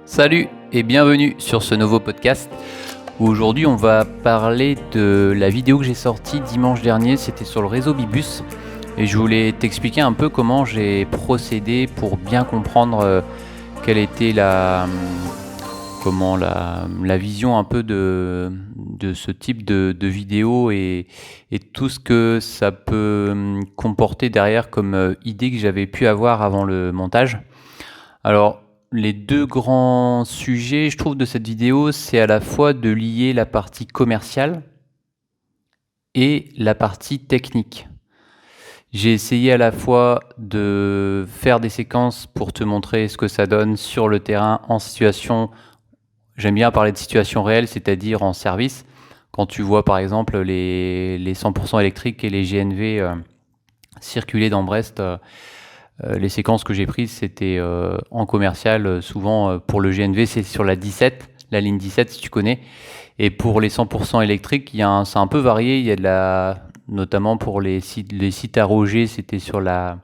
Salut et bienvenue sur ce nouveau podcast où aujourd'hui on va parler de la vidéo que j'ai sortie dimanche dernier, c'était sur le réseau Bibus et je voulais t'expliquer un peu comment j'ai procédé pour bien comprendre quelle était la vision un peu de ce type de vidéo et tout ce que ça peut comporter derrière comme idée que j'avais pu avoir avant le montage. Alors, les deux grands sujets, je trouve, de cette vidéo, c'est à la fois de lier la partie commerciale et la partie technique. J'ai essayé à la fois de faire des séquences pour te montrer ce que ça donne sur le terrain en situation, j'aime bien parler de situation réelle, c'est-à-dire en service. Quand tu vois par exemple les 100% électriques et les GNV circuler dans Brest, les séquences que j'ai prises, c'était en commercial. Souvent, pour le GNV, c'est sur la 17, la ligne 17, si tu connais. Et pour les 100% électriques, c'est un peu varié. Il y a notamment pour les sites à Roger, c'était sur la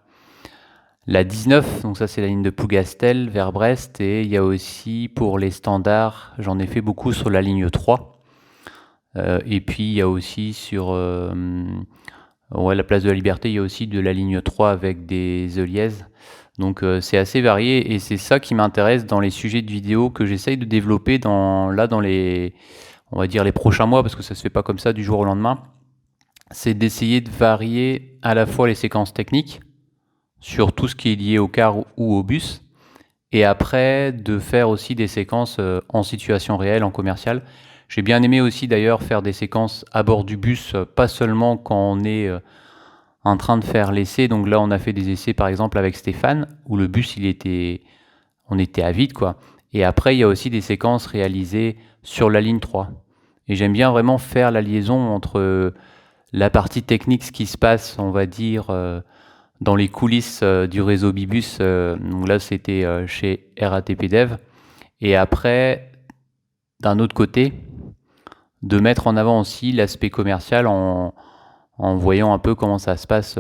19. Donc ça, c'est la ligne de Plougastel vers Brest. Et il y a aussi pour les standards, j'en ai fait beaucoup sur la ligne 3. Et puis, il y a aussi sur la place de la Liberté, il y a aussi de la ligne 3 avec des Eliez. Donc c'est assez varié et c'est ça qui m'intéresse dans les sujets de vidéo que j'essaye de développer dans les, on va dire les prochains mois, parce que ça se fait pas comme ça du jour au lendemain. C'est d'essayer de varier à la fois les séquences techniques sur tout ce qui est lié au car ou au bus, et après de faire aussi des séquences en situation réelle, en commercial. J'ai bien aimé aussi d'ailleurs faire des séquences à bord du bus, pas seulement quand on est en train de faire l'essai. Donc là, on a fait des essais par exemple avec Stéphane, où le bus, on était à vide quoi. Et après, il y a aussi des séquences réalisées sur la ligne 3. Et j'aime bien vraiment faire la liaison entre la partie technique, ce qui se passe, on va dire, dans les coulisses du réseau Bibus. Donc là, c'était chez RATP Dev. Et après, d'un autre côté, de mettre en avant aussi l'aspect commercial en voyant un peu comment ça se passe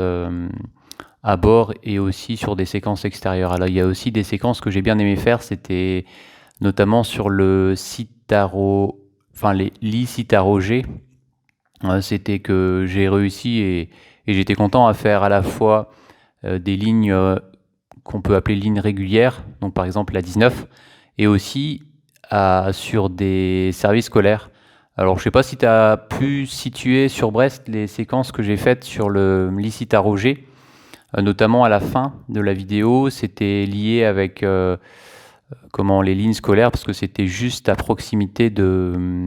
à bord et aussi sur des séquences extérieures. Alors il y a aussi des séquences que j'ai bien aimé faire, c'était notamment sur le site les lits sites à Roger. C'était que j'ai réussi et j'étais content à faire à la fois des lignes qu'on peut appeler lignes régulières, donc par exemple la 19, et aussi sur des services scolaires. Alors je sais pas si tu as pu situer sur Brest les séquences que j'ai faites sur le lycée à Roger, notamment à la fin de la vidéo, c'était lié avec les lignes scolaires, parce que c'était juste à proximité de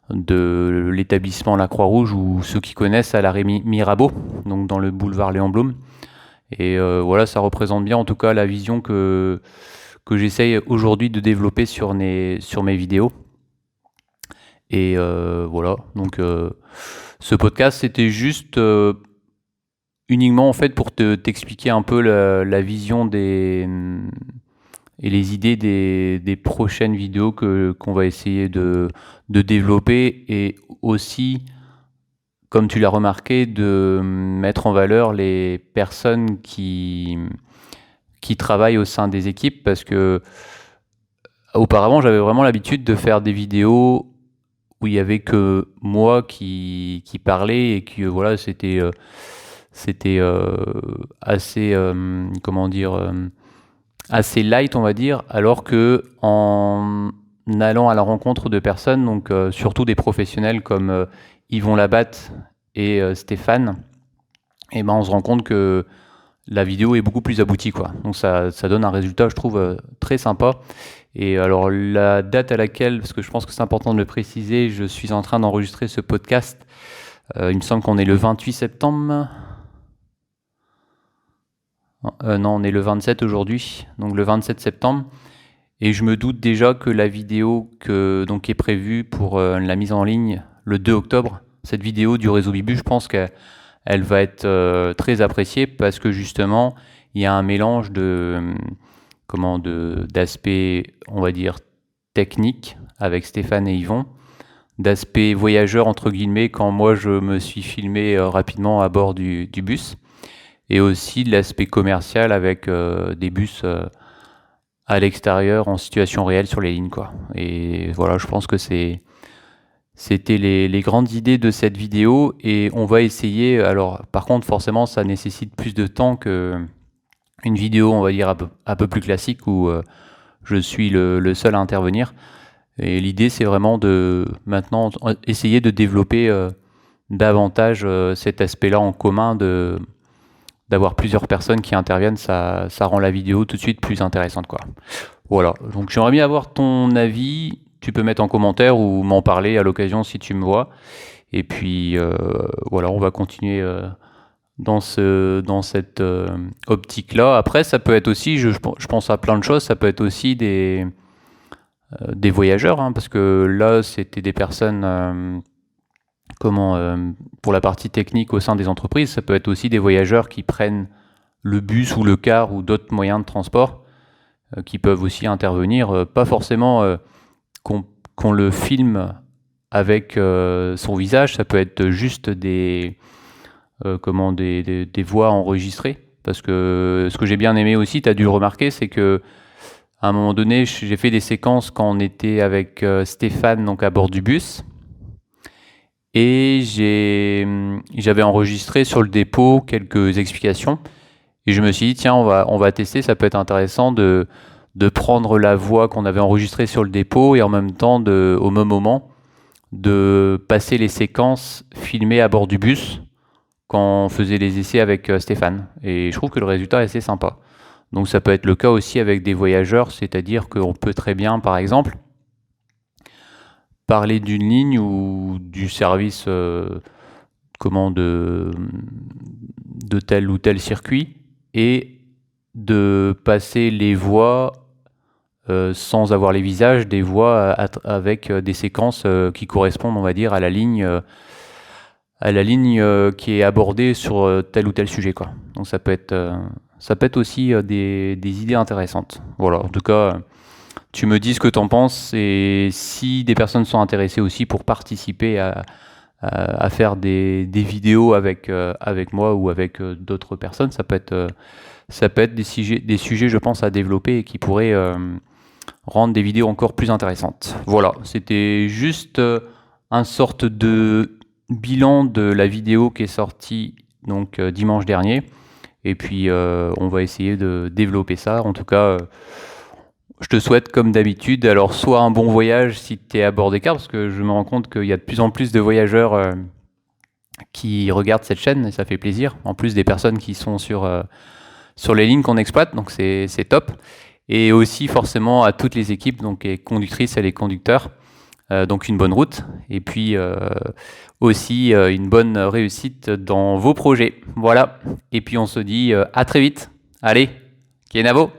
l'établissement La Croix-Rouge, ou ceux qui connaissent à l'arrêt Mirabeau, donc dans le boulevard Léon Blum. Et voilà, ça représente bien en tout cas la vision que j'essaye aujourd'hui de développer sur mes vidéos. Et voilà, donc ce podcast, c'était juste uniquement en fait pour t'expliquer un peu la vision et les idées des prochaines vidéos qu'on va essayer de développer, et aussi, comme tu l'as remarqué, de mettre en valeur les personnes qui travaillent au sein des équipes, parce que auparavant, j'avais vraiment l'habitude de faire des vidéos où il y avait que moi qui parlais, et que voilà, c'était assez assez light, on va dire, alors que en allant à la rencontre de personnes, donc surtout des professionnels comme Yvon Labatte et Stéphane, et ben on se rend compte que la vidéo est beaucoup plus aboutie quoi. Donc ça donne un résultat, je trouve, très sympa. Et alors la date à laquelle, parce que je pense que c'est important de le préciser, je suis en train d'enregistrer ce podcast, il me semble qu'on est le 28 septembre. Non, on est le 27 aujourd'hui, donc le 27 septembre. Et je me doute déjà que la vidéo qui est prévue pour la mise en ligne le 2 octobre, cette vidéo du réseau Bibu, je pense qu'elle va être très appréciée, parce que justement, il y a un mélange d'aspects, on va dire, techniques avec Stéphane et Yvon. d'aspect voyageur entre guillemets quand moi je me suis filmé rapidement à bord du bus, et aussi de l'aspect commercial avec des bus à l'extérieur en situation réelle sur les lignes, quoi. Et voilà, je pense que c'était les grandes idées de cette vidéo, et on va essayer. Alors par contre forcément ça nécessite plus de temps que une vidéo, on va dire, un peu plus classique où je suis le seul à intervenir. Et l'idée, c'est vraiment de maintenant essayer de développer davantage cet aspect-là en commun, d'avoir plusieurs personnes qui interviennent. Ça rend la vidéo tout de suite plus intéressante, quoi. Voilà, donc j'aimerais bien avoir ton avis. Tu peux mettre en commentaire ou m'en parler à l'occasion si tu me vois. Et puis voilà, on va continuer dans cette optique-là. Après, ça peut être aussi, je pense à plein de choses, ça peut être aussi des voyageurs, hein, parce que là, c'était des personnes, pour la partie technique au sein des entreprises, ça peut être aussi des voyageurs qui prennent le bus ou le car ou d'autres moyens de transport, qui peuvent aussi intervenir, pas forcément qu'on le filme avec son visage, ça peut être juste des voix enregistrées. Parce que ce que j'ai bien aimé aussi, tu as dû le remarquer, c'est que à un moment donné, j'ai fait des séquences quand on était avec Stéphane, donc à bord du bus, et j'avais enregistré sur le dépôt quelques explications, et je me suis dit tiens, on va tester, ça peut être intéressant de prendre la voix qu'on avait enregistrée sur le dépôt et en même temps au même moment de passer les séquences filmées à bord du bus quand on faisait les essais avec Stéphane. Et je trouve que le résultat est assez sympa. Donc ça peut être le cas aussi avec des voyageurs, c'est-à-dire qu'on peut très bien, par exemple, parler d'une ligne ou du service de tel ou tel circuit, et de passer les voix sans avoir les visages, des voix avec des séquences qui correspondent, on va dire, à la ligne qui est abordée sur tel ou tel sujet, quoi. Donc ça peut être aussi des idées intéressantes. Voilà, en tout cas, tu me dis ce que tu en penses, et si des personnes sont intéressées aussi pour participer à faire des vidéos avec moi ou avec d'autres personnes, ça peut être des sujets, je pense, à développer et qui pourraient rendre des vidéos encore plus intéressantes. Voilà, c'était juste un sorte de bilan de la vidéo qui est sortie donc dimanche dernier, et puis on va essayer de développer ça. En tout cas, je te souhaite comme d'habitude, alors soit un bon voyage si tu es à bord des cars, parce que je me rends compte qu'il y a de plus en plus de voyageurs qui regardent cette chaîne, et ça fait plaisir, en plus des personnes qui sont sur les lignes qu'on exploite, donc c'est top. Et aussi forcément à toutes les équipes, donc les conductrices et les conducteurs, donc une bonne route, et puis aussi une bonne réussite dans vos projets. Voilà, et puis on se dit à très vite. Allez, Kenavo!